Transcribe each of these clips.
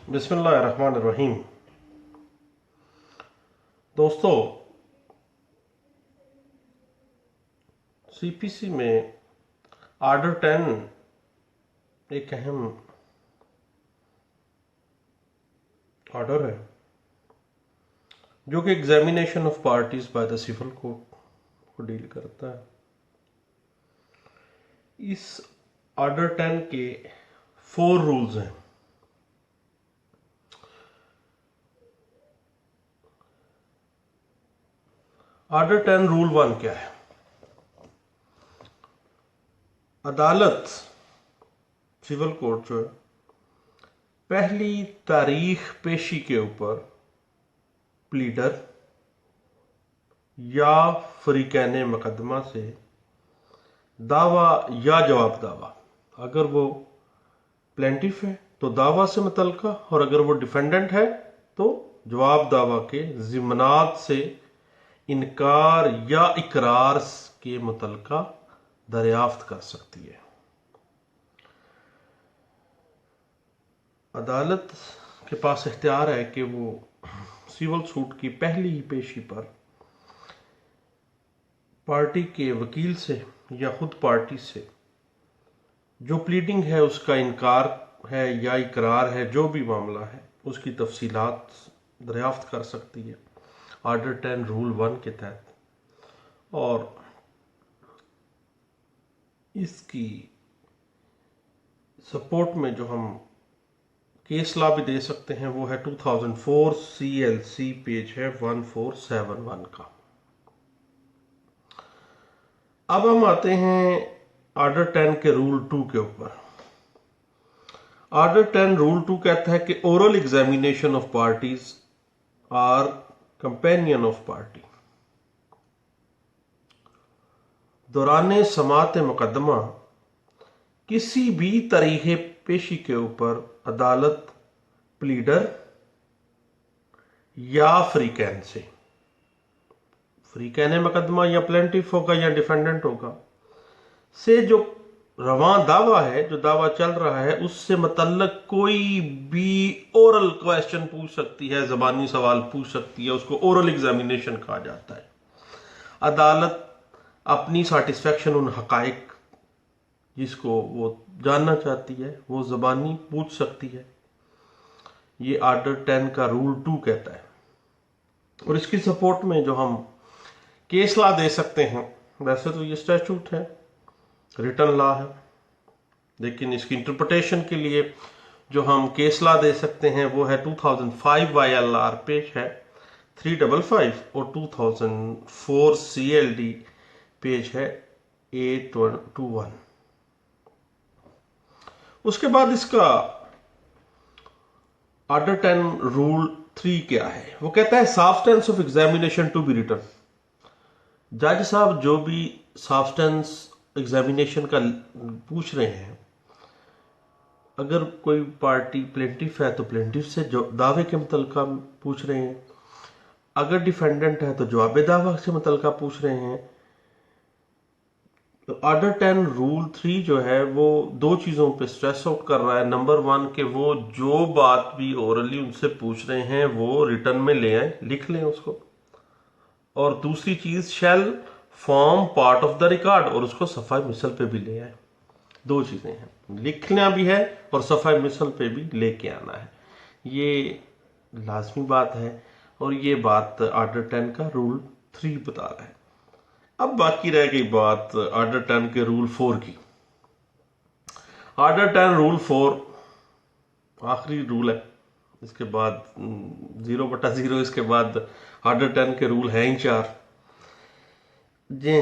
बिस्मिल्लाहिर्रहमानिर्रहीम। दोस्तों, सीपीसी में आर्डर 10 एक अहम ऑर्डर है जो कि examination of parties by the civil court को डील करता है। इस आर्डर 10 के 4 रूल्स हैं। आर्डर 10 रूल 1 क्या है? अदालत सिविल कोर्ट जो है पहली तारीख पेशी के ऊपर प्लीडर या फरीकैन मुकदमा से दावा या जवाब दावा, अगर वो प्लेंटिफ है तो दावा से मुतल्का, और अगर वो डिफेंडेंट है तो जवाब दावा के जिम्मनात से इनकार या इकरार के मुतल्का दरियाफ्त कर सकती है। अदालत के पास इख्तियार है कि वो सिविल सूट की पहली ही पेशी पर पार्टी के वकील से या खुद पार्टी से जो प्लीडिंग है उसका इनकार है या इकरार है, जो भी मामला है उसकी तफसीलात दरियाफ्त कर सकती है आर्डर 10 रूल 1 के तहत। और इसकी सपोर्ट में जो हम केस लॉ भी दे सकते हैं वो है 2004 CLC पेज है 1471 का। अब हम आते हैं आर्डर 10 के रूल 2 के ऊपर। आर्डर 10 रूल 2 कहता है कि oral examination of parties or companion of party. दौरान समाअत मुकदमा किसी भी तरीके पेशी के ऊपर अदालत प्लीडर या फरीकैन से, फरीकैन मुकदमा या प्लेंटिफ होगा या डिफेंडेंट होगा, से जो रवां दावा है, जो दावा चल रहा है, उससे मुतल्लक कोई भी ओरल क्वेश्चन पूछ सकती है, जबानी सवाल पूछ सकती है, उसको ओरल एग्जामिनेशन कहा जाता है। अदालत अपनी सेटिस्फेक्शन उन हकाइक जिसको वो जानना चाहती है वो जबानी पूछ सकती है। ये आर्डर 10 का रूल 2 कहता है। और इसकी सपोर्ट में जो हम केस लॉ दे सकते हैं, वैसे तो ये स्टैट्यूट है, रिटन लॉ है, लेकिन इसकी इंटरप्रिटेशन के लिए जो हम केस लॉ दे सकते हैं वो है 2005 YLR पेज है 355 और 2004 CLD पेज है 821। उसके बाद इसका आर्डर 10 रूल 3 क्या है? वो कहता है substance of examination to be written. जज साहब जो भी सब्सटेंस एग्जामिनेशन का पूछ रहे हैं, अगर कोई पार्टी प्लेंटिफ है तो प्लेंटिफ से जो दावे के मुतल्का पूछ रहे हैं, अगर डिफेंडेंट है तो जवाब दावा से मुतल्का पूछ रहे हैं। तो आर्डर 10 रूल 3 जो है वो दो चीजों पे स्ट्रेस आउट कर रहा है। नंबर 1 कि वो जो बात भी ओरली उनसे पूछ रहे हैं वो रिटर्न में ले आए, लिख लें उसको। और दूसरी चीज shall form part of the record, और उसको सफाई मिसल पे भी ले आए। दो चीजें हैं, लिखना भी है और सफाई मिसल पे भी लेके आना है। ये लाजमी बात है और ये बात आर्डर 10 का रूल 3 बता रहा है। अब बाकी रह गई बात आर्डर 10 के रूल 4 की। आर्डर 10 रूल 4 आखिरी रूल है, इसके बाद 0/0, इसके बाद आर्डर 10 के रूल हैं ही 4। जी।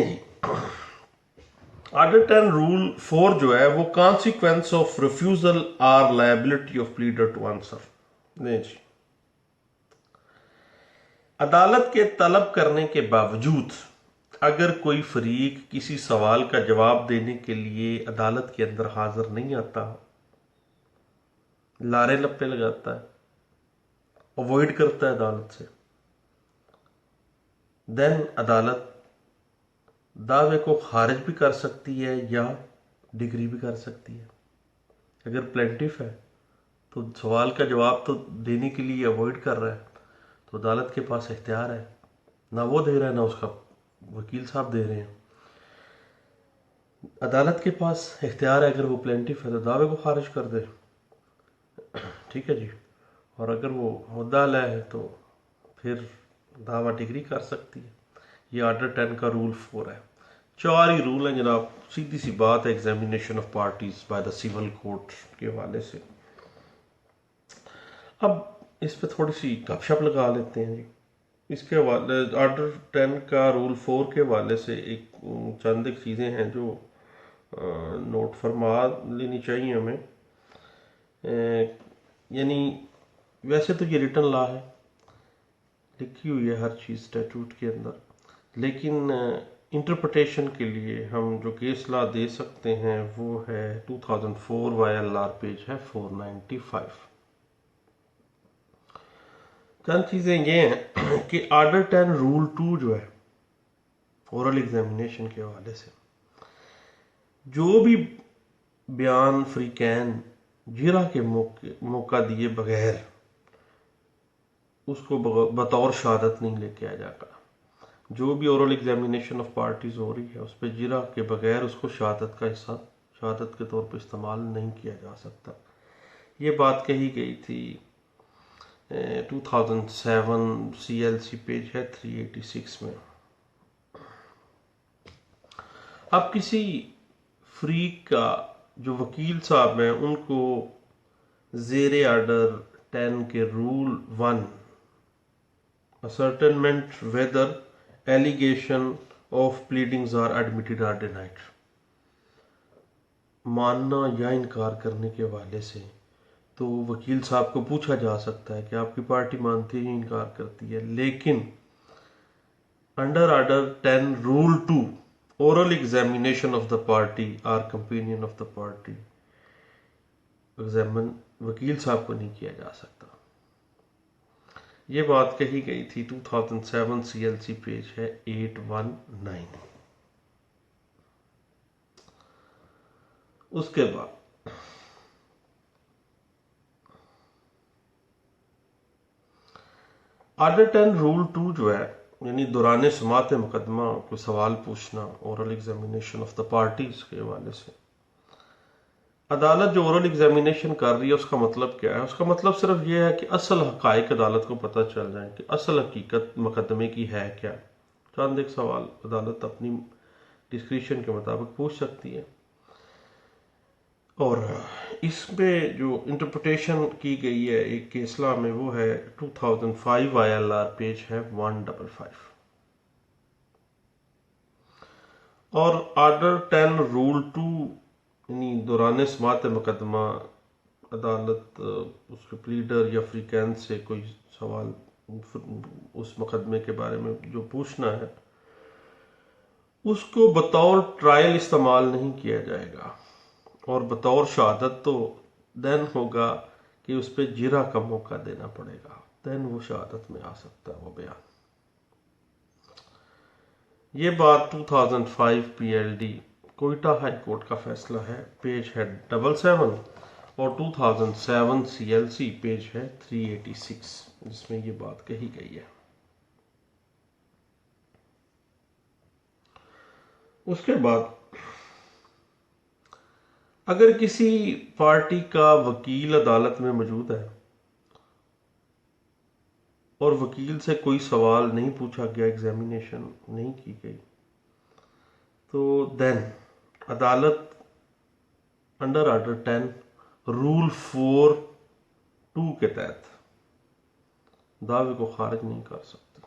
आर्डर 10 रूल 4 जो है वो consequence of refusal or liability of pleader to answer. जी, अदालत के तलब करने के बावजूद अगर कोई फरीक किसी सवाल का जवाब देने के लिए अदालत के अंदर हाजिर नहीं आता, लारे लप्पे लगाता है, अवॉइड करता है अदालत से, देन अदालत दावे को खारिज भी कर सकती है या डिग्री भी कर सकती है। अगर प्लेंटिफ है तो सवाल का जवाब तो देने के लिए अवॉइड कर रहा है, तो अदालत के पास इख्तियार है, ना वो दे रहा है ना उसका वकील साहब दे रहे हैं। अदालत के पास इख्तियार है, अगर वो प्लेंटिफ है तो दावे को खारिज कर दे, ठीक है जी। और अगर वो मुद्दा अलग है तो फिर दावा डिग्री कर सकती है। ये आर्डर 10 का रूल 4 है। 4 ही रूल हैं जनाब, सीधी सी बात है examination of parties by the civil court के हवाले से। अब इस पे थोड़ी सी गपशप लगा लेते हैं जी। इसके हवाले आर्डर 10 का रूल 4 के हवाले से एक चंद एक चीज़ें हैं जो नोट फरमा लेनी चाहिए हमें। यानी वैसे तो ये रिटन लॉ है, लिखी हुई है हर चीज़ स्टैट्यूट के अंदर, लेकिन इंटरप्रिटेशन के लिए हम जो केस लॉ दे सकते हैं वो है 2004 YLR पेज है 495। चंद चीज़ें ये हैं कि आर्डर 10 रूल 2 जो है ओरल एग्जामिनेशन के हवाले से, जो भी बयान फ्रीकैन जिरा के मौका दिए बगैर उसको बतौर शहादत नहीं लेके आ जाता। जो भी ओरल एग्जामिनेशन ऑफ पार्टीज हो रही है उस पर जिरा के बगैर उसको शहादत का हिस्सा शहादत के तौर पर इस्तेमाल नहीं किया जा सकता। ये बात कही गई थी 2007 CLC पेज है 386 में। अब किसी फ्रीक का जो वकील साहब हैं उनको ज़ेरे आर्डर 10 के rule 1 ascertainment whether allegation of pleadings are admitted or denied, मानना या इनकार करने के हवाले से तो वकील साहब को पूछा जा सकता है कि आपकी पार्टी मानती है इनकार करती है। लेकिन under order 10 rule 2 oral examination of the party or companion of the party examine वकील साहब को नहीं किया जा सकता। ये बात कही गई थी 2007 CLC पेज है 819। उसके बाद आर्डर 10 रूल 2 जो है, यानी दौरान समात मुकदमा को सवाल पूछना oral examination of the parties के हवाले से, अदालत जो ओरल एग्जामिनेशन कर रही है उसका मतलब क्या है? उसका मतलब सिर्फ ये है कि असल हकाइक अदालत को पता चल जाए कि असल हकीकत मुकदमे की है क्या। चंद एक सवाल अदालत अपनी डिस्क्रिप्शन के मुताबिक पूछ सकती है। और इसमें जो इंटरप्रिटेशन की गई है एक केसला में वो है 2005 YLR पेज है 155। और आर्डर 10 रूल 2 यानी दौरान समात मुकदमा अदालत उसके प्लीडर या फ्रीकैन से कोई सवाल उस मुकदमे के बारे में जो पूछना है उसको बतौर ट्रायल इस्तेमाल नहीं किया जाएगा, और बतौर शहादत तो देन होगा कि उस पर जिरा का मौका देना पड़ेगा, देन वो शहादत में आ सकता है वो बयान। ये बात 2005 PLD कोयटा हाई कोर्ट का फैसला है, पेज है 77, और 2007 CLC पेज है 386 जिसमें ये बात कही गई है। उसके बाद अगर किसी पार्टी का वकील अदालत में मौजूद है और वकील से कोई सवाल नहीं पूछा गया, एग्जामिनेशन नहीं की गई, तो देन अदालत अंडर आर्डर 10 रूल 4(2) के तहत दावे को खारिज नहीं कर सकती,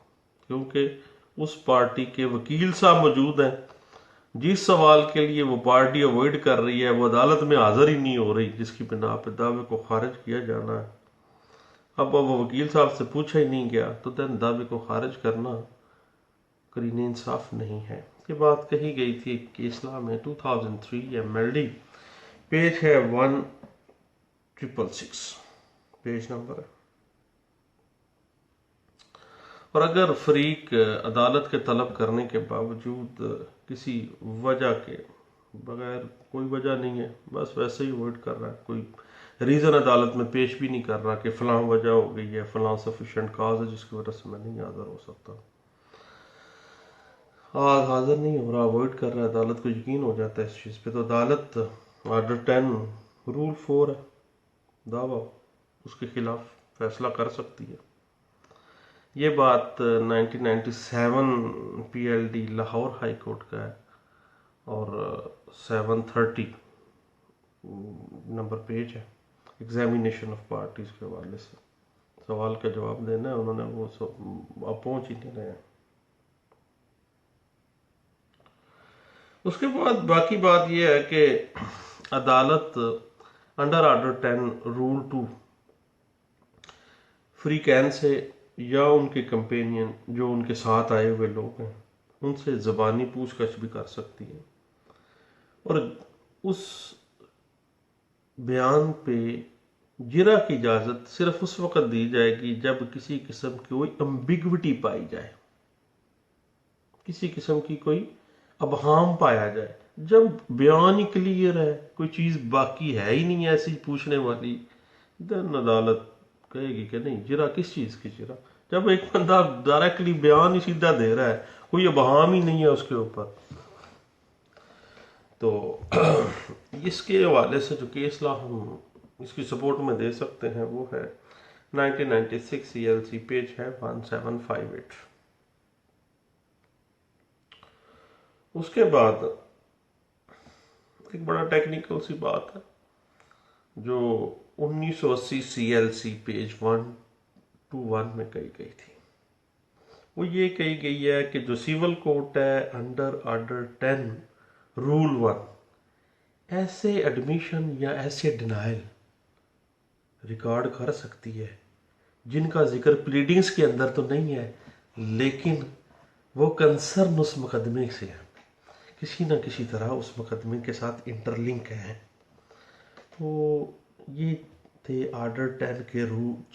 क्योंकि उस पार्टी के वकील साहब मौजूद हैं। जिस सवाल के लिए वो पार्टी अवॉइड कर रही है वो अदालत में हाजिर ही नहीं हो रही, जिसकी बिना पर दावे को खारिज किया जाना है। अब वो वकील साहब से पूछा ही नहीं गया तो देन दावे को खारिज करना करीने इंसाफ नहीं है। ये बात कही गई थी केसला में 2003 MLD पेज है 1666 पेज नंबर है। और अगर फरीक अदालत के तलब करने के बावजूद किसी वजह के बगैर, कोई वजह नहीं है बस वैसे ही अवॉइड कर रहा है, कोई रीज़न अदालत में पेश भी नहीं कर रहा कि फ़लाँ वजह हो गई है, फ़लाँ सफिशेंट काज है जिसकी वजह से मैं नहीं हाज़िर हो सकता। आज हाजिर नहीं हो रहा, अवॉइड कर रहा है, अदालत को यकीन हो जाता है इस चीज़ पे, तो अदालत आर्डर 10 रूल 4 है, दावा उसके खिलाफ फैसला कर सकती है। ये बात 1997 पीएलडी लाहौर हाई कोर्ट का है और 730 नंबर पेज है, एग्जामिनेशन ऑफ पार्टीज के हवाले से सवाल का जवाब देना है, उन्होंने वो सब अब पहुंच ही नहीं रहे हैं। उसके बाद बाकी बात यह है कि अदालत under order 10 rule 2 free can say या उनके कंपेनियन जो उनके साथ आए हुए लोग हैं उनसे ज़बानी पूछताछ भी कर सकती है और उस बयान पे जिरा की इजाज़त सिर्फ उस वक्त दी जाएगी जब किसी किस्म की कोई अम्बिग्विटी पाई जाए, किसी किस्म की कोई अबहाम पाया जाए। जब बयान ही क्लियर है, कोई चीज़ बाकी है ही नहीं ऐसी पूछने वाली, देन अदालत कहेगी कि नहीं जिरा किस चीज़ की जिरा। जब एक बंदा डायरेक्टली बयान ही सीधा दे रहा है, कोई अबहाम ही नहीं है उसके ऊपर, तो इसके हवाले से जो केस लॉ हम इसकी सपोर्ट में दे सकते हैं वो है 1996 CLC पेज है 1758। उसके बाद एक बड़ा टेक्निकल सी बात है जो 1980 CLC पेज 121 में कही गई थी, वो ये कही गई है कि जो सिविल कोर्ट है अंडर आर्डर 10 रूल 1 ऐसे एडमिशन या ऐसे डिनाइल रिकॉर्ड कर सकती है जिनका जिक्र प्लीडिंग्स के अंदर तो नहीं है, लेकिन वो कंसर्न उस मुकदमे से है, किसी न किसी तरह उस मुकदमे के साथ इंटरलिंक है। तो ये थे आर्डर 10 के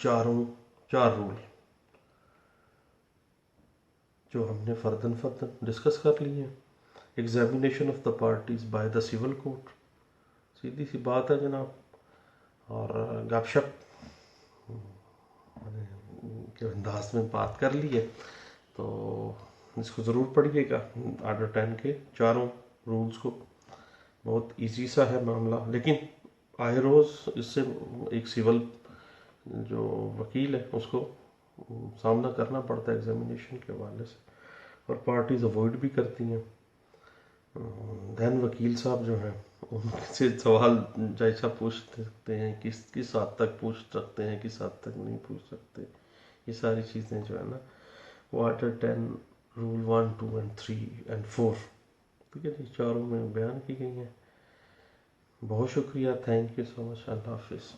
चार रूल जो हमने फर्दन डिस्कस कर लिए। Examination of the parties by the civil court, सीधी सी बात है जनाब, और गपशप के अंदाज में बात कर ली है, तो इसको ज़रूर पढ़िएगा आर्डर 10 के चारों रूल्स को। बहुत इजी सा है मामला, लेकिन आए रोज़ इससे एक सिविल जो वकील है उसको सामना करना पड़ता है एग्जामिनेशन के हवाले से, और पार्टीज अवॉइड भी करती हैं। दैन वकील साहब जो हैं उनसे सवाल जैसा पूछ सकते हैं, किस हद तक पूछ सकते हैं, किस हद तक नहीं पूछ सकते, ये सारी चीज़ें जो है ना वो आर्डर 10 रूल 1, 2 एंड 3 एंड 4 ठीक है जी चारों में बयान की गई हैं। बहुत शुक्रिया, थैंक यू सो मच, अल्लाह हाफिज़।